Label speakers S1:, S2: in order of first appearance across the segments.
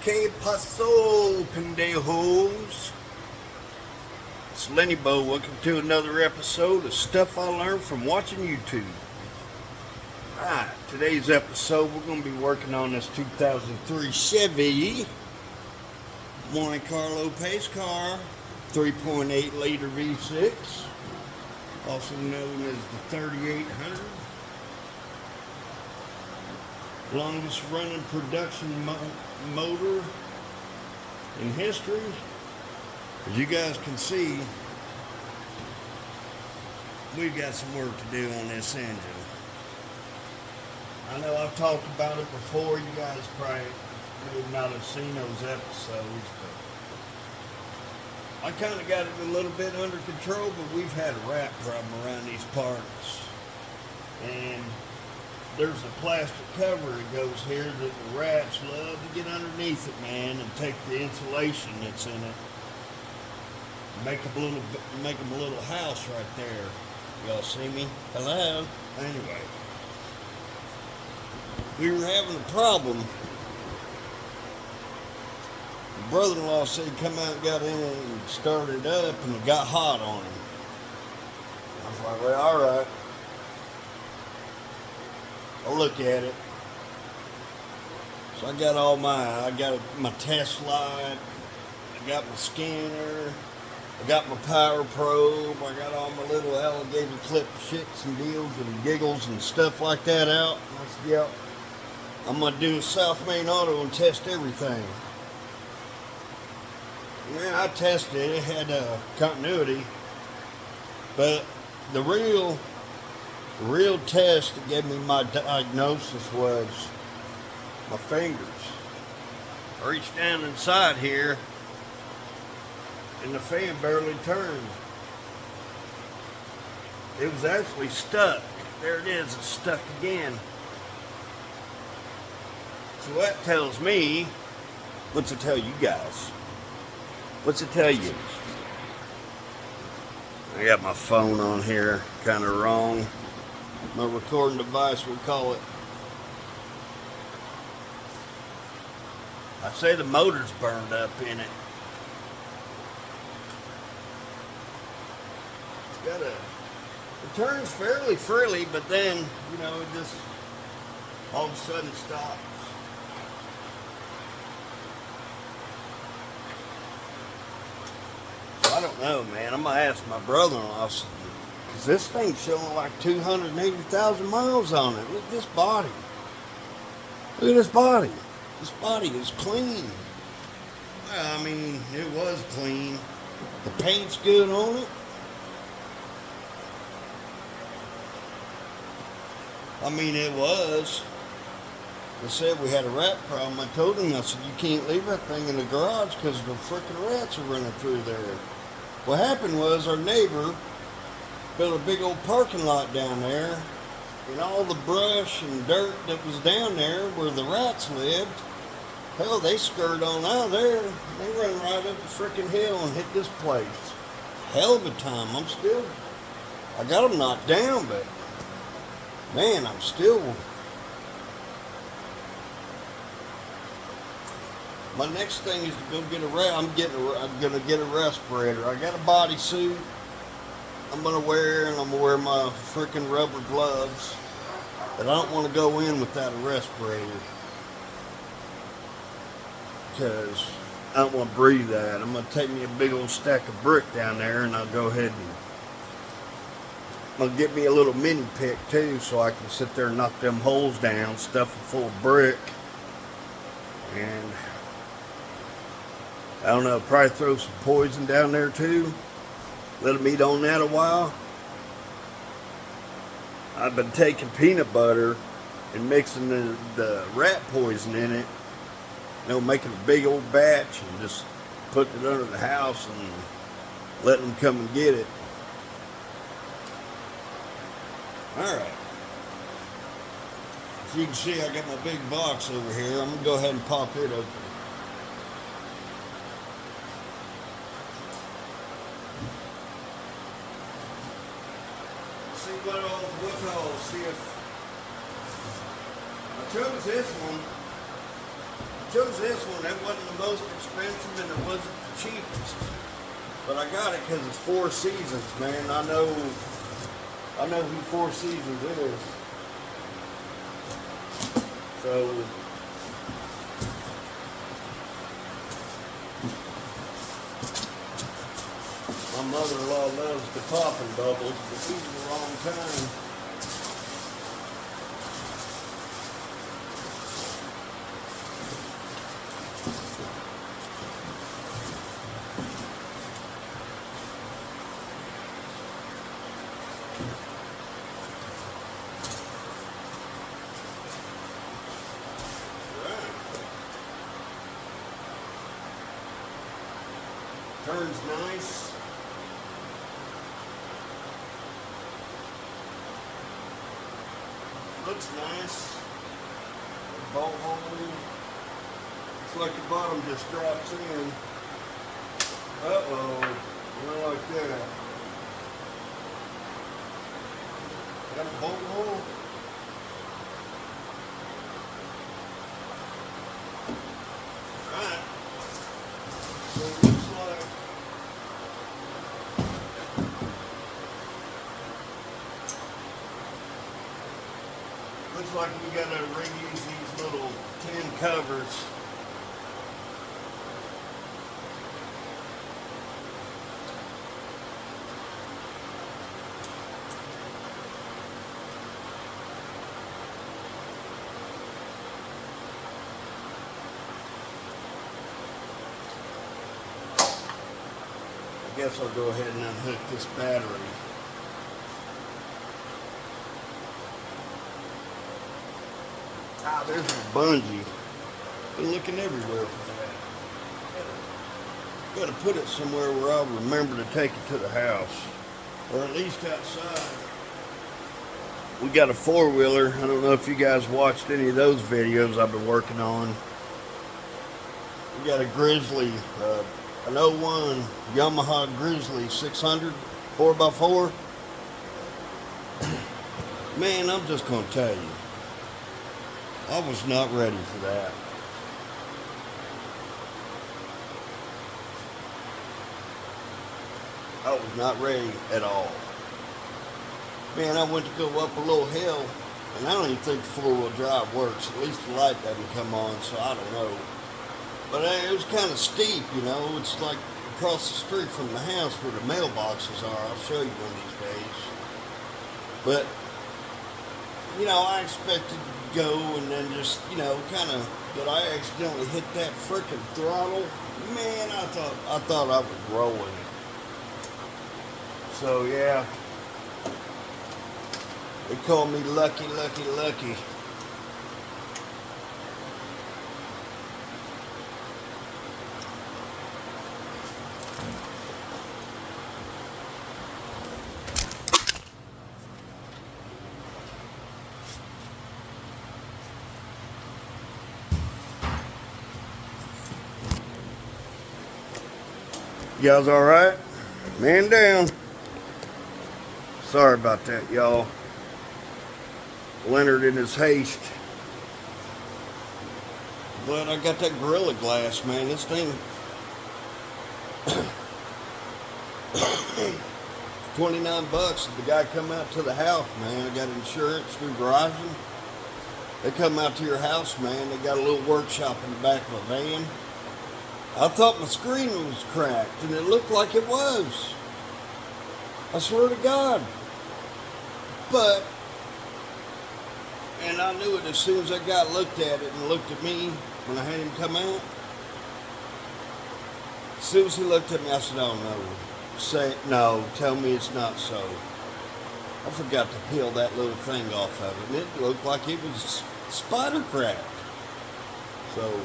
S1: Que paso, pendejos? It's LennyBo. Welcome to another episode of Stuff I Learned from Watching YouTube. Alright, today's episode we're going to be working on this 2003 Chevy Monte Carlo pace car, 3.8 liter V6, also known as the 3800. Longest running production motor in history. As you guys can see, we've got some work to do on this engine. I know I've talked about it before. You guys probably may not have seen those episodes, but I kind of got it a little bit under control, but we've had a rat problem around these parts. And there's a plastic cover that goes here that the rats love to get underneath it, man, and take the insulation that's in it. Make them a little house right there. Y'all see me? Hello? Anyway, we were having a problem. My brother-in-law said he come out and got in and started it up, and it got hot on him. I was like, well, all right. I'll look at it. So I got my test light, I got my scanner, I got my power probe, I got all my little alligator clip shits and deals and giggles and stuff like that out. And I said, yep, I'm going to do a South Main Auto and test everything. Man, I tested it. It had continuity, but the real test that gave me my diagnosis was my fingers. I reached down inside here and the fan barely turned. It was actually stuck. There it is, it's stuck again. So that tells me, what's it tell you guys? What's it tell you? I got my phone on here, kind of wrong. My recording device, we call it. I say the motor's burned up in it. It turns fairly freely, but then, you know, it just all of a sudden stops. So I don't know, man. I'm gonna ask my brother-in-law, because this thing's showing like 280,000 miles on it. Look at this body. Look at this body. This body is clean. Well, I mean, it was clean. The paint's good on it. I mean, it was. They said we had a rat problem. I told him, I said, you can't leave that thing in the garage because the frickin' rats are running through there. What happened was our neighbor built a big old parking lot down there, and all the brush and dirt that was down there where the rats lived, hell, they scurried on out of there. They run right up the frickin' hill and hit this place. Hell of a time. I got them knocked down, but man, I'm still. My next thing is to go get I'm gonna get a respirator. I got a bodysuit I'm gonna wear, and I'm gonna wear my freaking rubber gloves. But I don't want to go in without a respirator because I don't want to breathe that. I'm gonna take me a big old stack of brick down there, and I'll go ahead and I'm gonna get me a little mini pick too, so I can sit there and knock them holes down, stuff it full of brick, and I don't know, probably throw some poison down there too. Let them eat on that a while. I've been taking peanut butter and mixing the rat poison in it. You know, making a big old batch and just putting it under the house and letting them come and get it. Alright. As you can see, I got my big box over here. I'm going to go ahead and pop it open. See see if I chose this one. chose this one. It wasn't the most expensive and it wasn't the cheapest. But I got it because it's Four Seasons, man. I know who Four Seasons is. So my mother-in-law loves the popping bubbles, but these are the wrong kind. Turns nice. Looks nice. Bolt hole. Looks like the bottom just drops in. Uh-oh. Not like that. Got a bolt hole. Alright. So it looks like we gotta reuse these little tin covers. I guess I'll go ahead and unhook this battery. Ah, there's a bungee. Been looking everywhere for that. Gotta put it somewhere where I'll remember to take it to the house. Or at least outside. We got a four-wheeler. I don't know if you guys watched any of those videos I've been working on. We got a Grizzly, an '01 Yamaha Grizzly 600 4x4. Man, I'm just gonna tell you, I was not ready for that. I was not ready at all. Man, I went to go up a little hill, and I don't even think the four-wheel drive works. At least the light doesn't come on, so I don't know. But it was kind of steep, you know. It's like across the street from the house where the mailboxes are. I'll show you one of these days. But, you know, I expected to go and then just, you know, kind of, but I accidentally hit that frickin' throttle. Man, I thought I was rolling. So, yeah. They call me Lucky, Lucky, Lucky. You guys all right? Man down. Sorry about that, y'all. Leonard in his haste. But I got that Gorilla Glass, man. This thing, 29 bucks. The guy come out to the house, man. I got insurance through Verizon. They come out to your house, man. They got a little workshop in the back of a van. I thought my screen was cracked, and it looked like it was. I swear to God. But, and I knew it as soon as that guy looked at it and looked at me when I had him come out. As soon as he looked at me, I said, oh no. Say, no, tell me it's not so. I forgot to peel that little thing off of it, and it looked like it was spider cracked. So,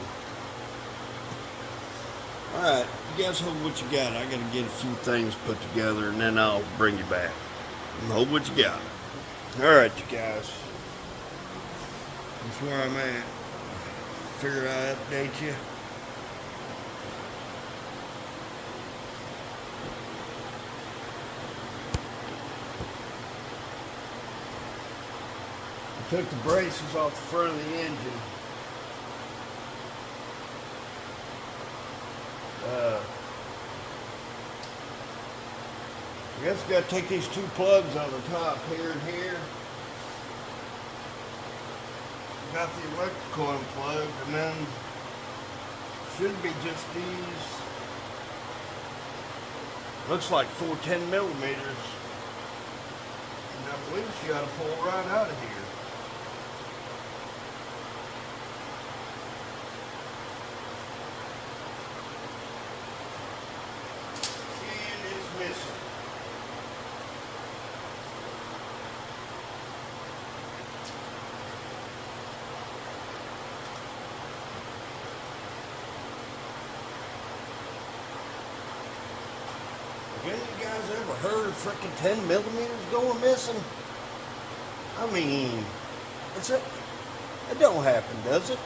S1: alright, you guys hold what you got. I gotta get a few things put together, and then I'll bring you back. Hold what you got. Alright, you guys. That's where I'm at. Figure I'd update you. I took the braces off the front of the engine. I guess we got to take these two plugs on the top, here and here. Got the electrical unplugged, and then should be just these. Looks like 4 10mm. And I believe you got to pull right out of here. And it's missing. Have you guys ever heard of frickin' 10mm going missing? I mean, it don't happen, does it?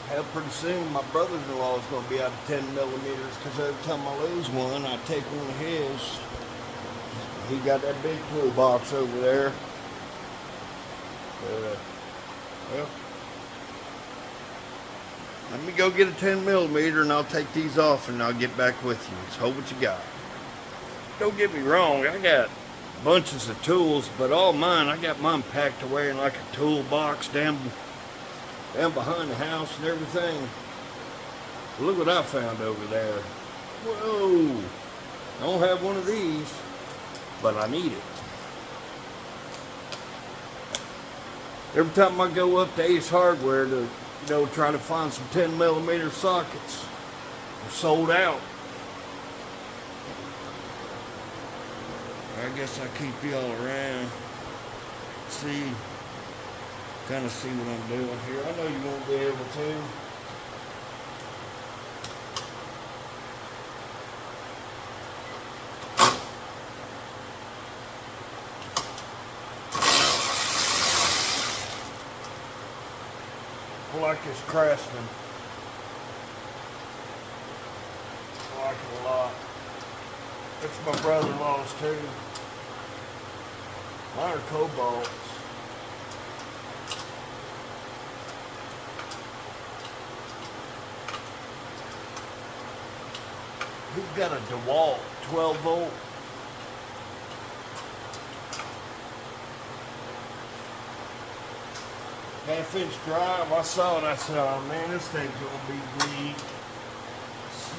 S1: Hell, pretty soon my brother-in-law is going to be out of 10mm because every time I lose one, I take one of his. He got that big toolbox over there. Well, let me go get a 10mm and I'll take these off and I'll get back with you. Just hold what you got. Don't get me wrong, I got bunches of tools, but all mine, I got mine packed away in like a toolbox down behind the house and everything. Look what I found over there. Whoa! I don't have one of these, but I need it. Every time I go up to Ace Hardware to, try to find some 10mm sockets, they're sold out. I guess I keep y'all around. Kind of see what I'm doing here. I know you won't be able to. I like this Craftsman. I like it a lot. It's my brother-in-law's too. Mine are Cobalts. He's got a DeWalt 12-volt. Half-inch drive. I saw it. I said, oh man, this thing's gonna be weak.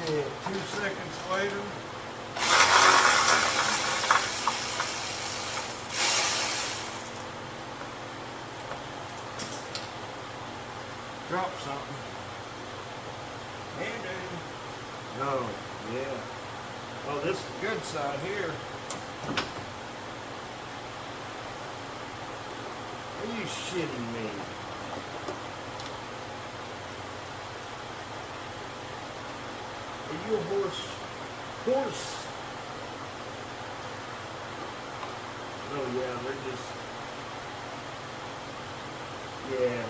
S1: Shit. 2 seconds later. Drop something. Hey, dude. No. Yeah. Oh, this is the good side here. Are you shitting me? Are you a horse? Horse? Oh yeah, they're just... Yeah.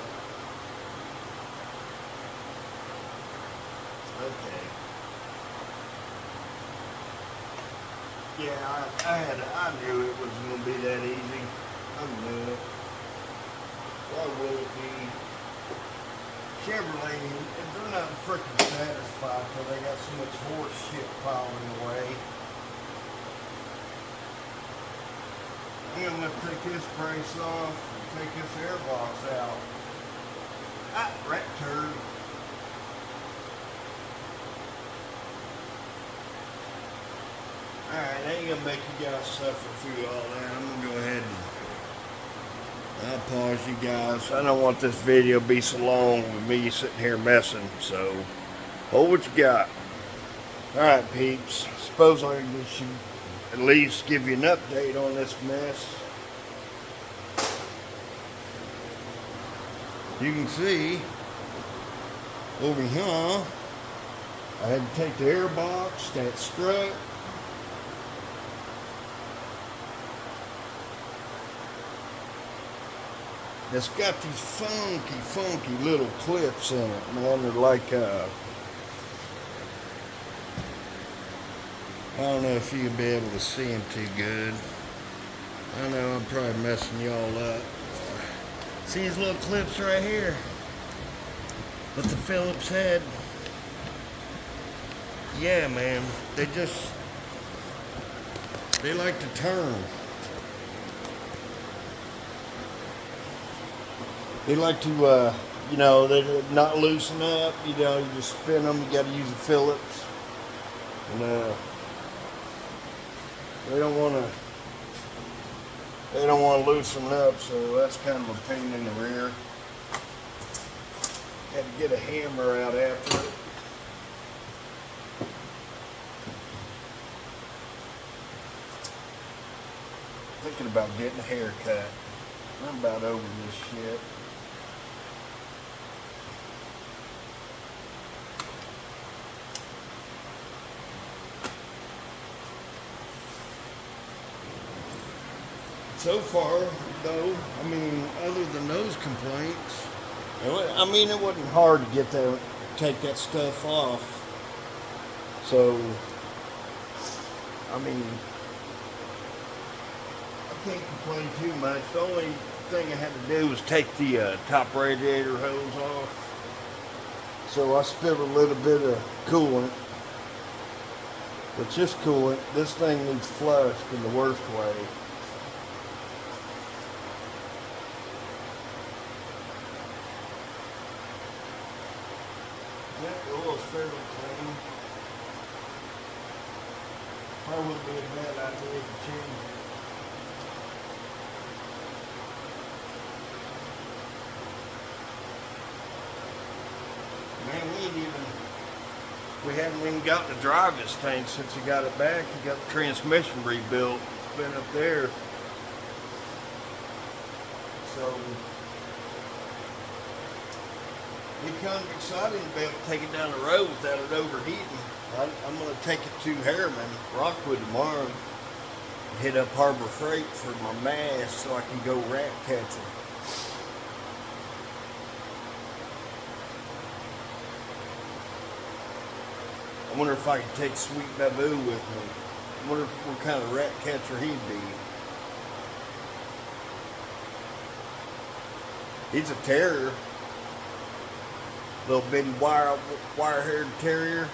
S1: Okay. Yeah, I knew it wasn't going to be that easy. I knew it. Why would it be? Chevrolet, they're not freaking satisfied because they got so much horse shit piling away. I'm going to take this brace off and take this airbox out. Ah, rat turd. Alright, I ain't gonna make you guys suffer through all that. I'm gonna go ahead and I'll pause you guys. I don't want this video to be so long with me sitting here messing, so hold what you got. Alright peeps, suppose I should at least give you an update on this mess. You can see over here, I had to take the airbox, that strut, it's got these funky little clips in it, man. They're like, I don't know if you'll be able to see them too good. I know I'm probably messing y'all up. See these little clips right here? But the Phillips head, yeah, man, they like to turn. They like to, they're not loosen up. You just spin them. You got to use a Phillips. And they don't want to. They don't want to loosen up, so that's kind of a pain in the rear. Had to get a hammer out after it. Thinking about getting a haircut. I'm about over this shit. So far, though, I mean, other than those complaints, it wasn't hard to take that stuff off. So, I mean, I can't complain too much. The only thing I had to do was take the top radiator hose off. So I spilled a little bit of coolant. But this coolant, this thing needs flushed in the worst way. Yeah, the oil's fairly clean. Probably wouldn't be a bad idea to change it. Man, we haven't even gotten to drive this thing since he got it back. He got the transmission rebuilt. It's been up there. So, we kind of excited to be able to take it down the road without it overheating. I'm going to take it to Harriman, Rockwood tomorrow. Hit up Harbor Freight for my mast so I can go rat catching. I wonder if I could take Sweet Babu with me. I wonder what kind of rat catcher he'd be. He's a terrier. Little bitty wire-haired terrier.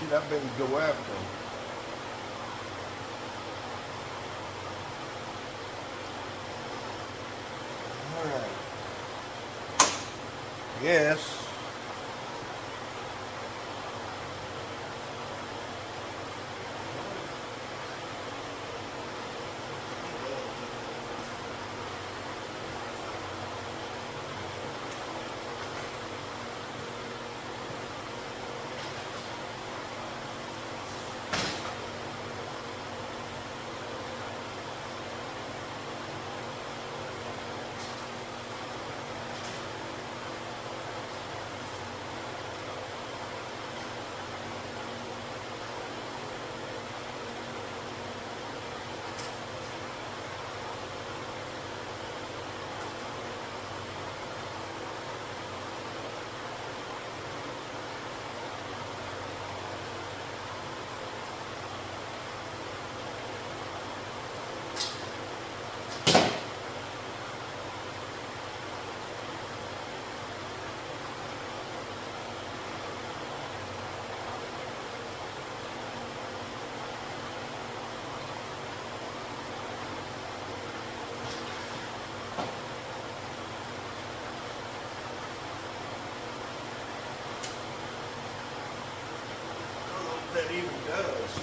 S1: Shit, I've been to go after him. Alright. Yes. That even does.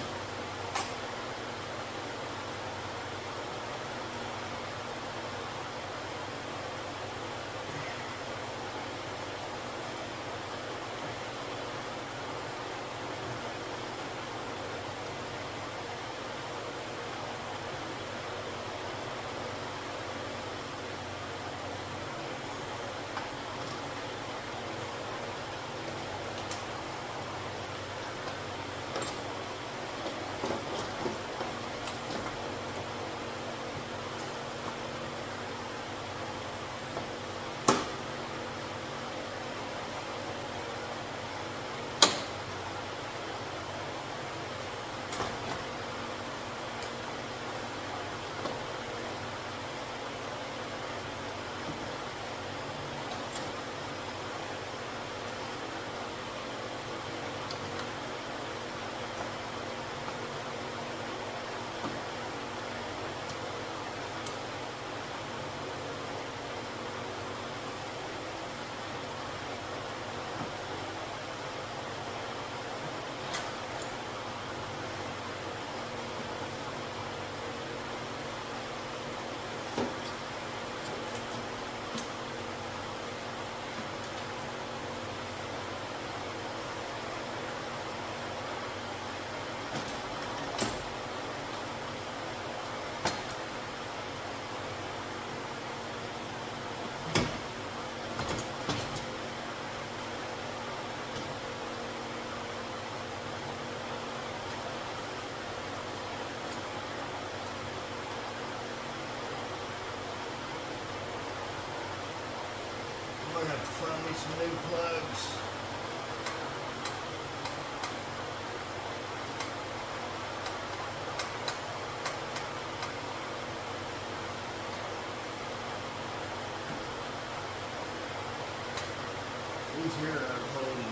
S1: gonna have to find me some new plugs. These here are holding.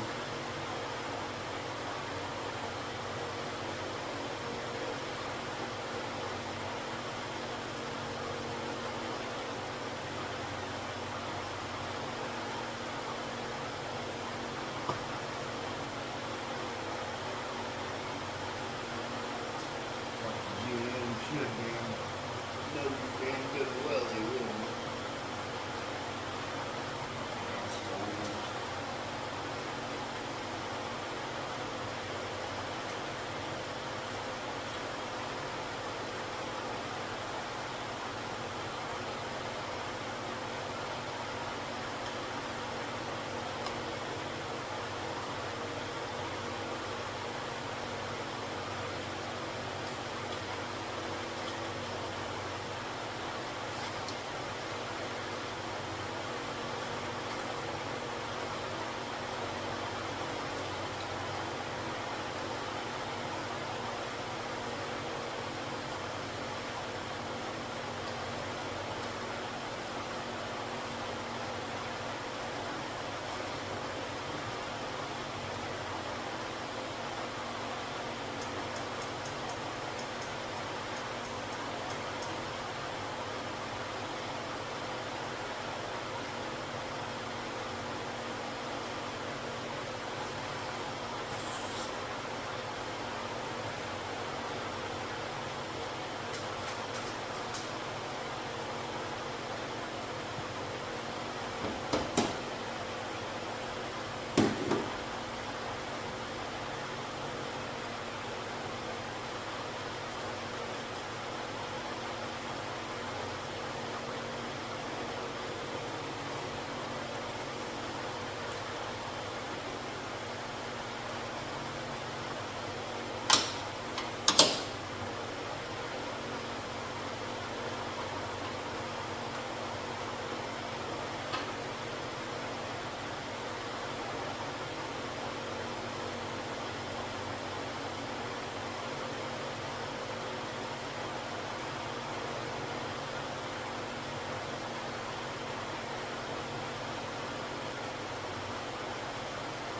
S1: Should be. No, damn good well they will.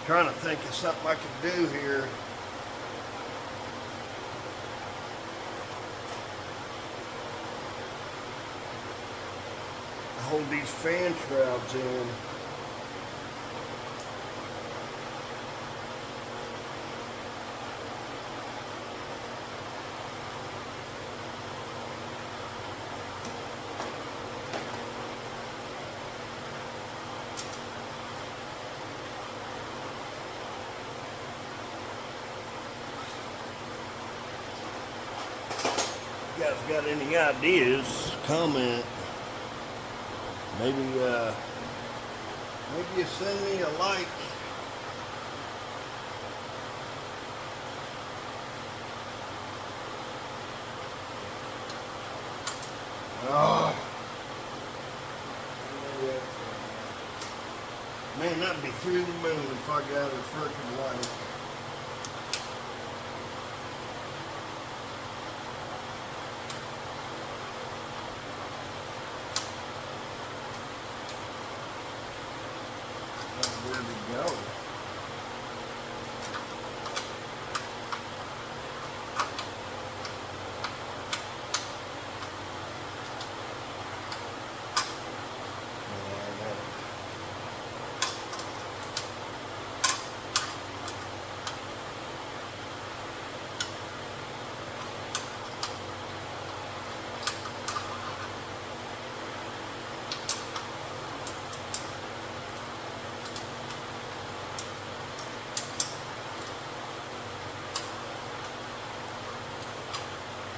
S1: Trying to think of something I could do here. Hold these fan shrouds in. You guys got any ideas? Comment. Maybe you send me a like. Oh. Man, that'd be through the moon if I got a freaking light. Where we go?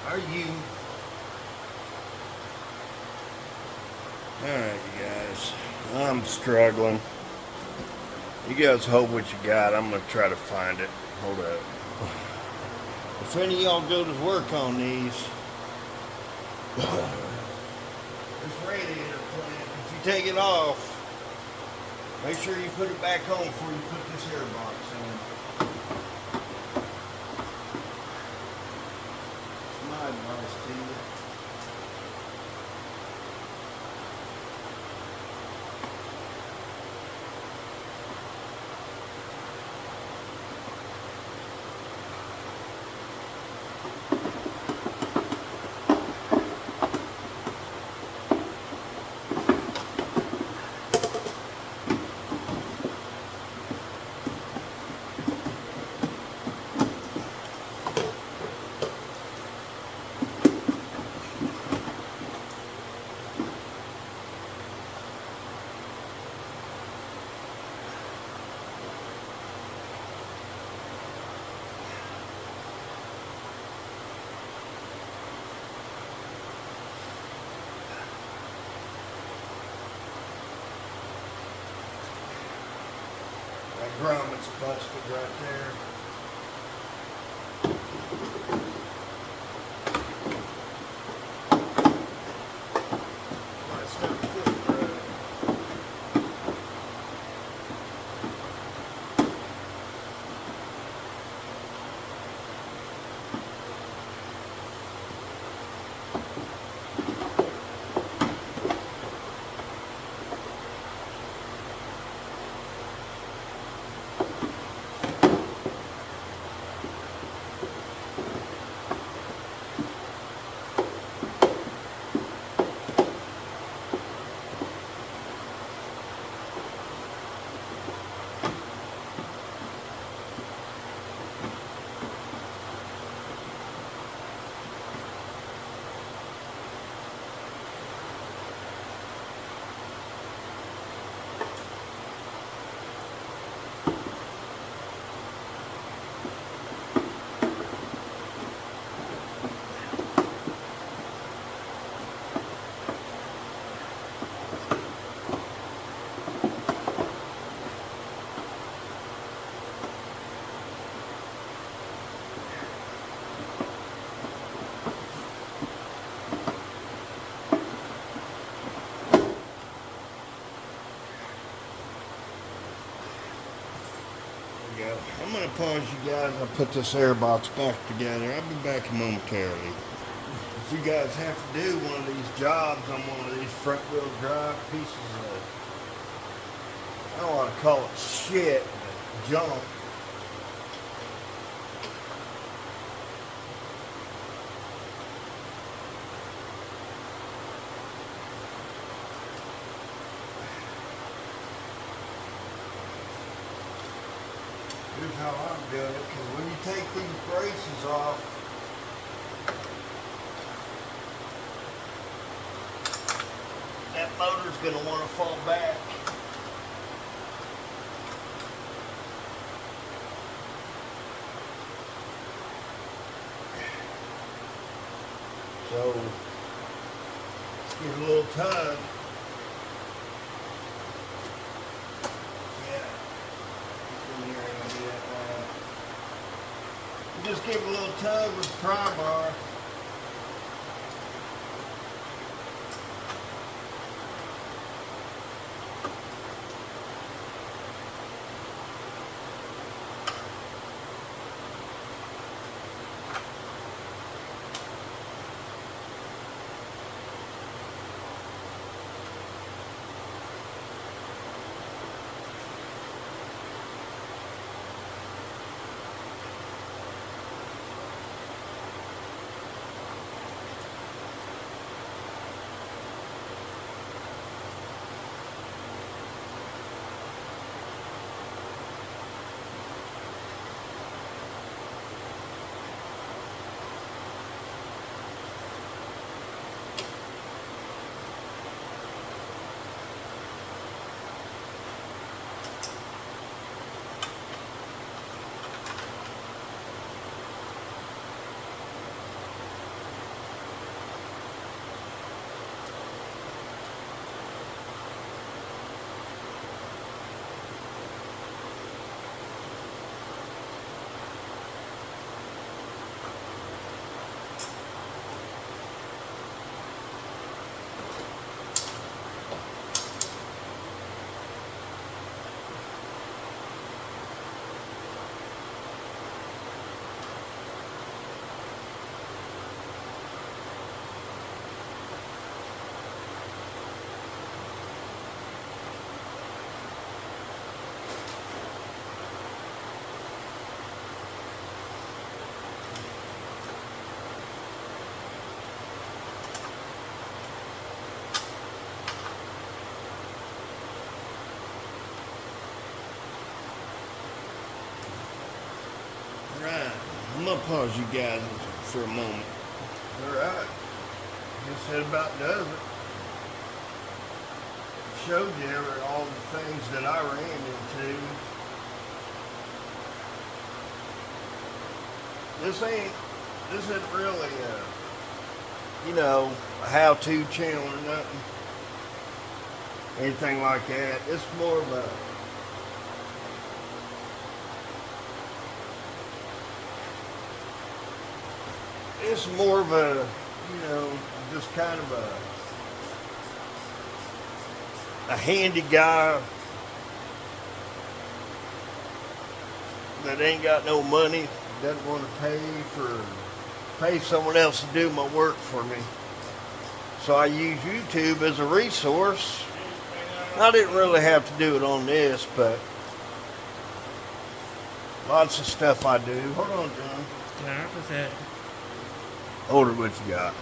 S1: Are you? Alright, you guys. I'm struggling. You guys hold what you got. I'm going to try to find it. Hold up. If any of y'all go to work on these, this radiator plant, if you take it off, Make sure you put it back on before you put this air box in. It's my advice to you. That grommet's busted right there. Well, it's not fit right. Go. I'm going to pause you guys. I'll put this air box back together. I'll be back momentarily. If you guys have to do one of these jobs on one of these front wheel drive pieces of, I don't want to call it shit, but junk. Here's how I'm doing it, because when you take these braces off, that motor's going to want to fall back. So, let's give it a little tug. Just give it a little tug with the pry bar. I'm gonna pause you guys for a moment. Alright. Guess that about does it. Showed you all the things that I ran into. This isn't really a how-to channel or nothing. Anything like that. It's more of a just kind of a handy guy that ain't got no money, doesn't want to pay someone else to do my work for me. So I use YouTube as a resource. I didn't really have to do it on this, but lots of stuff I do. Hold on, John.
S2: Yeah, what's that?
S1: Hold it, what you got?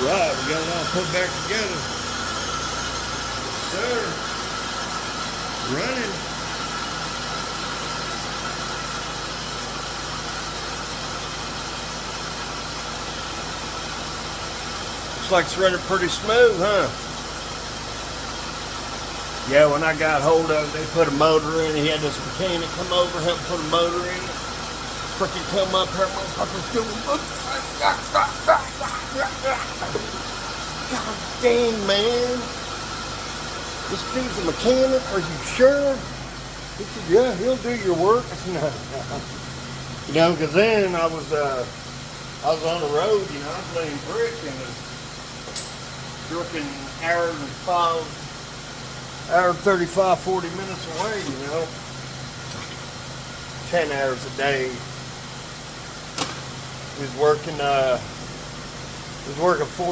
S1: Right, we got it all put back together. Sir, running. Looks like it's running pretty smooth, huh? Yeah, when I got hold of it, they put a motor in it. He had this mechanic come over, help put a motor in it. Freaking come up here, motherfuckers doing. God dang, man. This dude's a mechanic, are you sure? He said, yeah, he'll do your work. I said, no. Because then I was on the road, I was laying brick and working hour and 35, 40 minutes away, 10 hours a day. He was working 4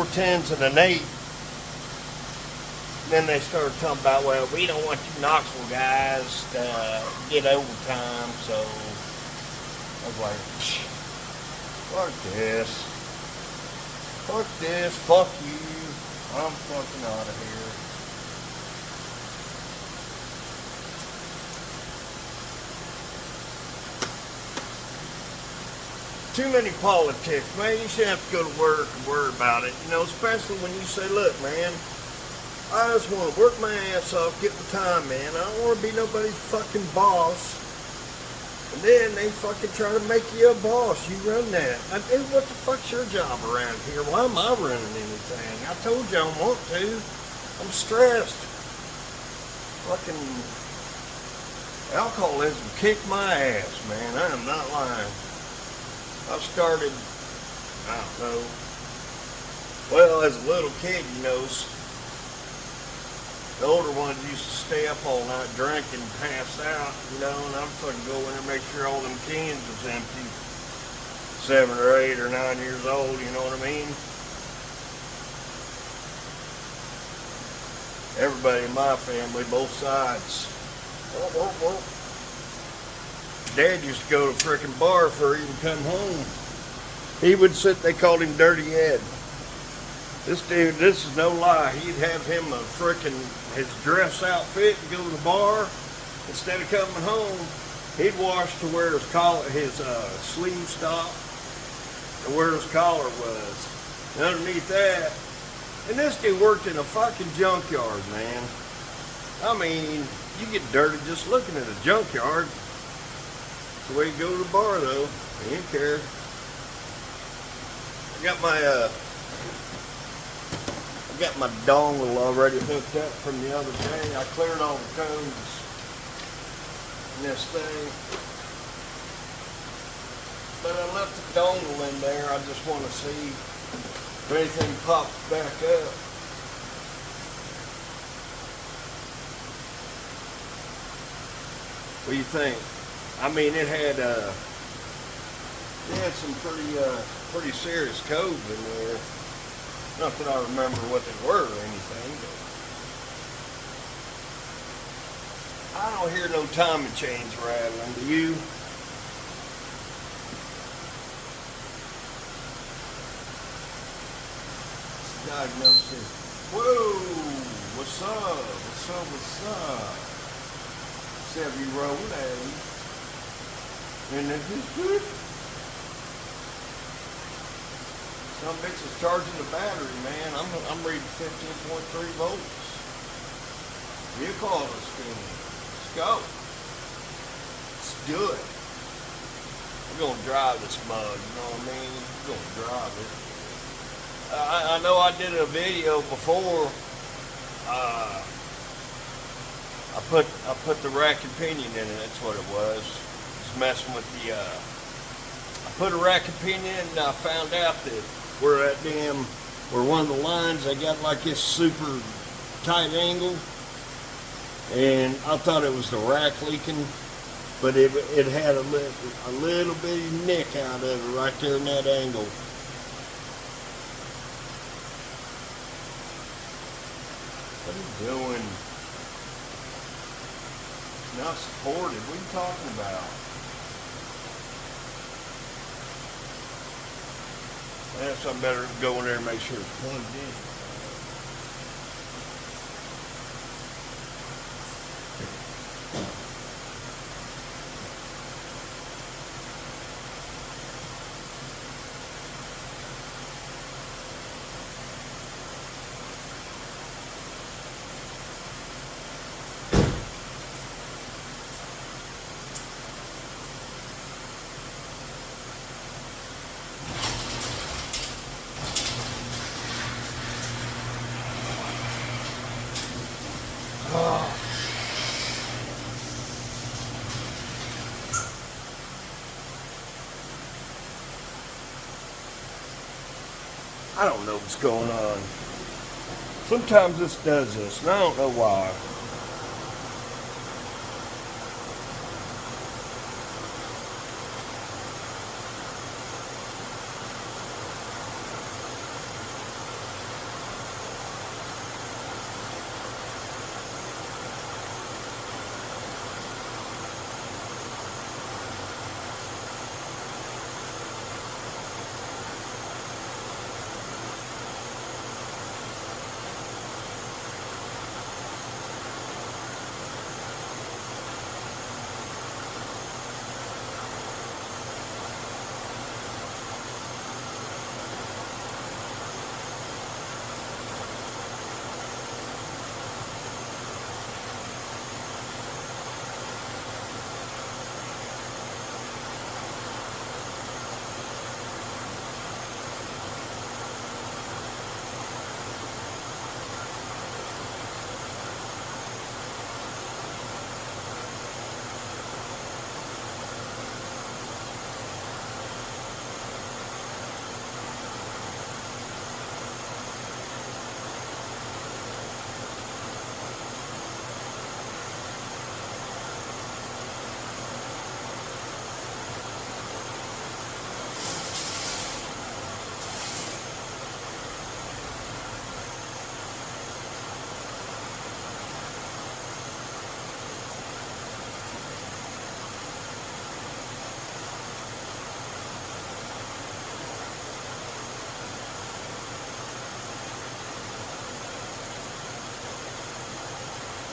S1: 10s and an 8. Then they started talking about, well, we don't want you Knoxville guys to get overtime, so I was like, fuck this, fuck you, I'm fucking out of here. Too many politics, man. You shouldn't have to go to work and worry about it, especially when you say, look, man, I just want to work my ass off, get the time, man. I don't want to be nobody's fucking boss. And then they fucking try to make you a boss. You run that. Dude, what the fuck's your job around here? Why am I running anything? I told you I don't want to. I'm stressed. Fucking alcoholism kicked my ass, man. I am not lying. I started, I don't know, well, as a little kid, the older ones used to stay up all night drinking and pass out, and I'm fucking go in and make sure all them cans was empty. 7 or 8 or 9 years old, you know what I mean? Everybody in my family, both sides. Dad used to go to a frickin' bar before he even come home. He would sit, they called him Dirty Ed. This dude, this is no lie, he'd have him a frickin' his dress outfit and go to the bar. Instead of coming home, he'd wash to where his collar, his sleeve stopped and where his collar was. And underneath that, and this dude worked in a fucking junkyard, man. I mean, you get dirty just looking at a junkyard. That's the way you go to the bar, though. He didn't care. I got my dongle already hooked up from the other day. I cleared all the codes in this thing. But I left the dongle in there. I just want to see if anything pops back up. What do you think? I mean, it had some pretty serious codes in there. Not that I remember what they were or anything, but I don't hear no timing chains rattling. Do you? Diagnosis. Whoa! What's up? What's up? What's up? 7-year-old A. And then Some bitch is charging the battery, man. I'm reading 15.3 volts. Vehicle auto spinning. Let's go. Let's do it. We're gonna drive this mug, you know what I mean? We're gonna drive it. I know I did a video before. I put the rack and pinion in it. That's what it was. Just messing with the. I put a rack and pinion in, and I found out that where one of the lines they got like this super tight angle, and I thought it was the rack leaking, but it had a little bitty nick out of it right there in that angle. What are you doing? It's not supported. What are you talking about? So I better go in there and make sure it's plugged in. I don't know what's going on. Sometimes this does this, and I don't know why.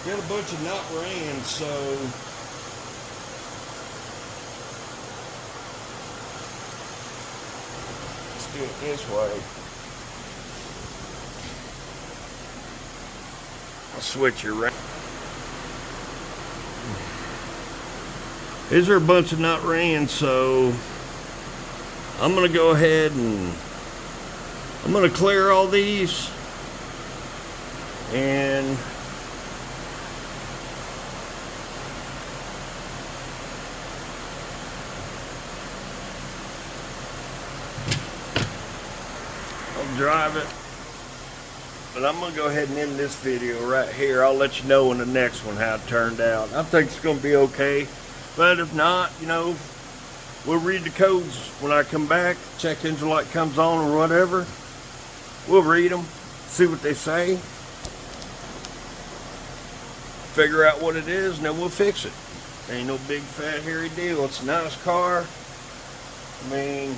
S1: Got a bunch of nut ran, so let's do it this way. I'll switch your ran. These are a bunch of nut ran, so I'm gonna go ahead and I'm gonna clear all these and drive it, but I'm gonna go ahead and end this video right here. I'll let you know in the next one how it turned out. I think it's gonna be okay, but if not, you know, we'll read the codes when I come back. Check engine light comes on or whatever, we'll read them, see what they say, figure out what it is, and then we'll fix it. Ain't no big fat hairy deal. It's a nice car. I mean,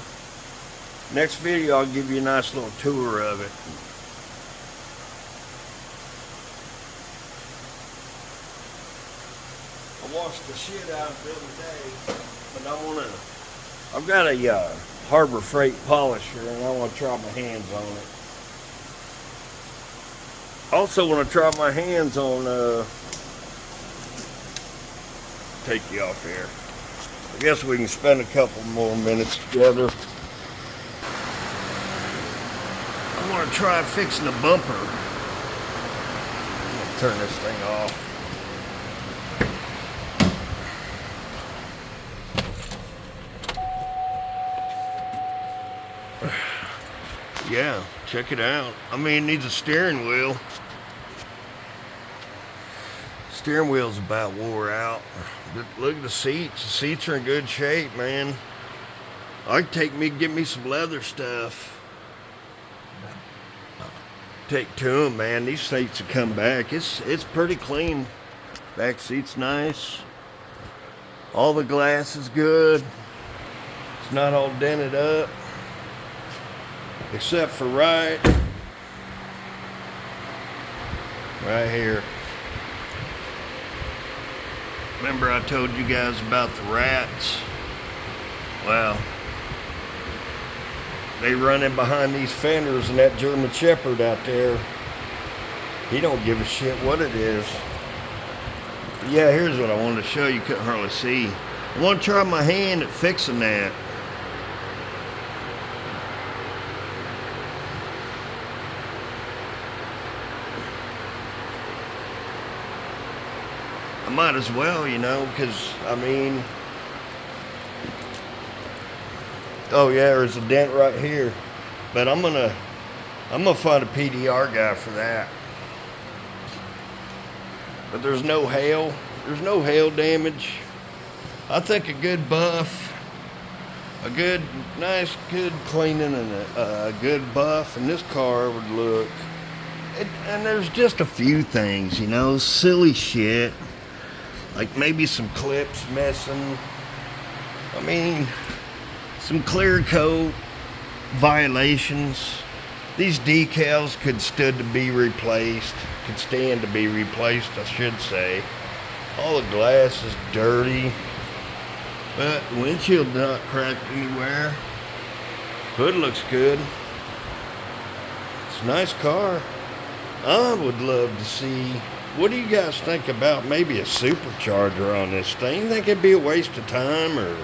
S1: next video, I'll give you a nice little tour of it. I washed the shit out of it the other day, but I've got Harbor Freight polisher, and I want to try my hands on it. Also want to try my hands on, take you off here. I guess we can spend a couple more minutes together. I want to try fixing the bumper. I'm gonna turn this thing off. Yeah, check it out. I mean, it needs a steering wheel. Steering wheel's about wore out. But look at the seats. The seats are in good shape, man. I could get me some leather stuff. Take to them, man. These seats will come back. It's pretty clean. Back seat's nice. All the glass is good. It's not all dented up. Except for right here. Remember I told you guys about the rats? Well, they run in behind these fenders, and that German Shepherd out there, he don't give a shit what it is. But yeah, here's what I wanted to show you. Couldn't hardly see. I want to try my hand at fixing that. I might as well, you know, because, I mean, oh yeah, there's a dent right here. But I'm gonna find a PDR guy for that. But there's no hail damage. I think a good buff, a good, nice, good cleaning, and a good buff in this car would look. And there's just a few things, you know, silly shit. Like maybe some clips missing. I mean, some clear coat violations. These decals could stand to be replaced, I should say. All the glass is dirty, but the windshield not cracked anywhere. Hood looks good. It's a nice car. I would love to see. What do you guys think about maybe a supercharger on this thing? You think it'd be a waste of time or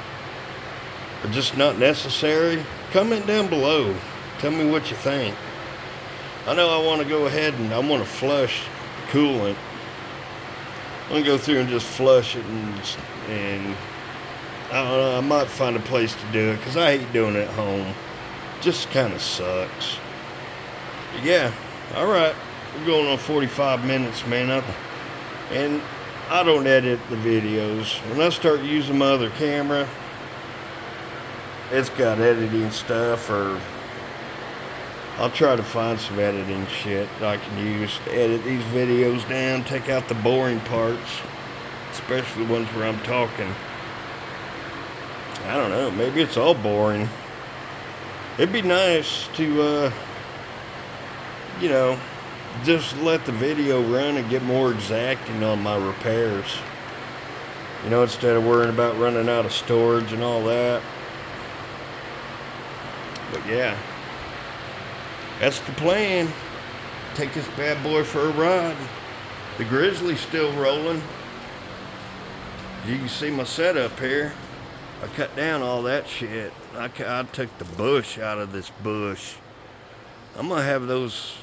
S1: just not necessary? Comment down below. Tell me what you think. I know I want to go ahead and I want to flush the coolant. I'm going to go through and just flush it and I don't know, I might find a place to do it because I hate doing it at home. Just kind of sucks. But yeah, alright. We're going on 45 minutes, man. And I don't edit the videos. When I start using my other camera, it's got editing stuff, or I'll try to find some editing shit that I can use to edit these videos down, take out the boring parts, especially the ones where I'm talking. I don't know, maybe it's all boring. It'd be nice to, you know, just let the video run and get more exacting on my repairs. You know, instead of worrying about running out of storage and all that. But yeah, that's the plan. Take this bad boy for a ride. The Grizzly's still rolling. You can see my setup here. I cut down all that shit. I took the bush out of this bush. I'm gonna have those.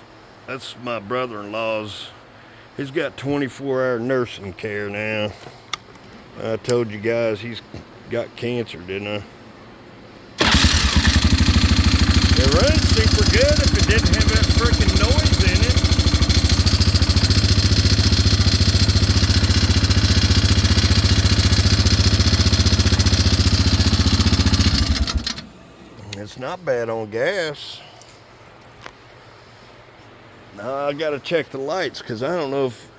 S1: That's my brother-in-law's. He's got 24-hour nursing care now. I told you guys he's got cancer, didn't I? It runs super good if it didn't have that freaking noise in it. It's not bad on gas. Now I gotta check the lights because I don't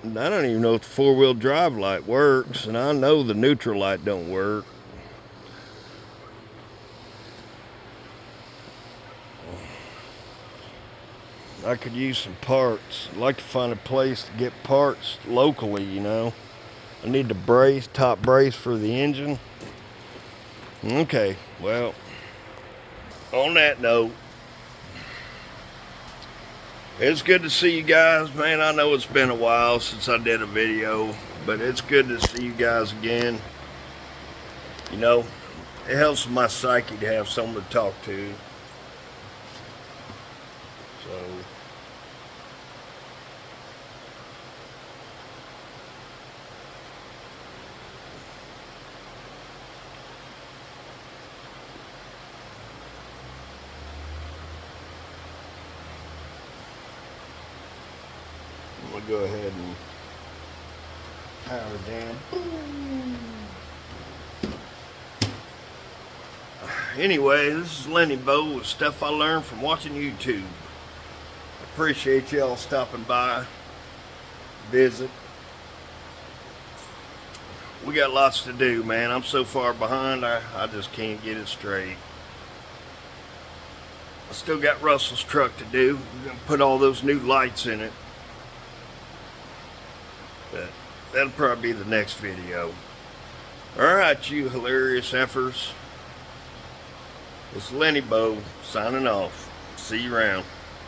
S1: even know if the four-wheel drive light works, and I know the neutral light don't work. I could use some parts. I'd like to find a place to get parts locally, you know. I need the top brace for the engine. Okay, well, on that note, it's good to see you guys, man. I know it's been a while since I did a video, but it's good to see you guys again. You know, it helps my psyche to have someone to talk to. So, I'm going to go ahead and power down. Anyway, this is LennyBo with stuff I learned from watching YouTube. Appreciate y'all stopping by, visit. We got lots to do, man. I'm so far behind, I just can't get it straight. I still got Russell's truck to do. We're going to put all those new lights in it. But that'll probably be the next video. Alright, you hilarious effers. It's LennyBo signing off. See you around.